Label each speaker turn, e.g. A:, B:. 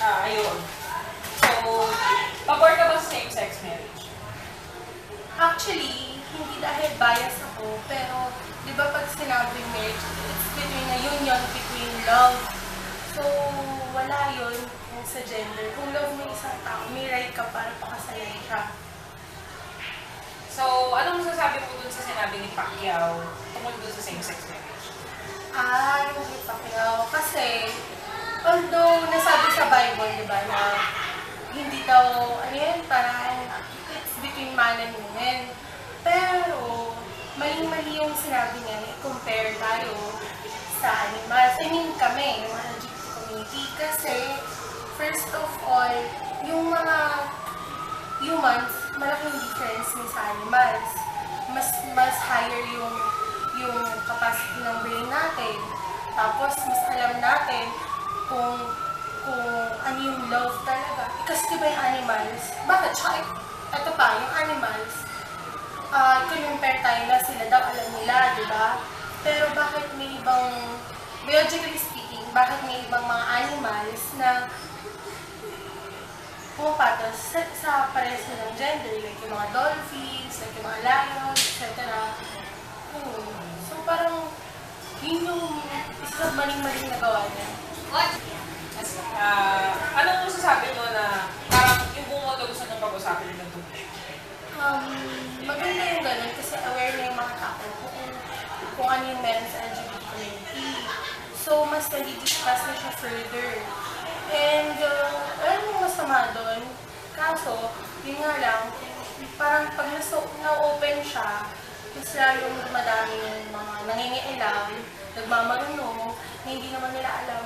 A: Ayun. So, pabor ka ba sa same-sex marriage?
B: Actually, hindi dahil bias ako, pero di ba pag sinabing marriage, it's between a union between love. So, wala yun sa gender. Kung love mo isang tao, may right ka para pakasalan siya.
A: So, anong masasabi mo dun sa sinabi ni Pacquiao tungkol dun sa same-sex marriage?
B: Yung ipakyaw. Kasi, although nasabi sa Bible, di ba, na hindi daw, ano yun, parang it's between man and woman. Pero, maling-mali yung sinabi niya na i-compare tayo sa animals. I mean, kami, yung mga LGBT community. Kasi, first of all, yung mga humans, malaking difference may sa animals. Mas higher yung capacity ng brain natin. Tapos, mas alam natin kung ano yung love talaga. Kasi diba yung animals, bakit? Tsaka, ito pa, yung animals, compare tayo na sila daw, alam nila, di ba? Pero bakit may ibang, biologically speaking, bakit may ibang mga animals na pumapatos sa parehas nilang gender, like yung mga dolphins, like yung mga lions, etc. So parang, yun yung isa sa maling-maling nagawa niya.
A: Anong masasabi mo na parang yung bumoto gusto nang pag-usapin ng tungkol?
B: Maganda yung ganun kasi aware na yung mga tao kung ano yung meron sa LGBT community. So, mas nadi-discuss na siya further. And, alam mo masama doon. Kaso, yun nga lang, parang pag na-open siya, mas lalong dumadami yung mga nangingialam, nagmamarunong, na hindi naman nila alam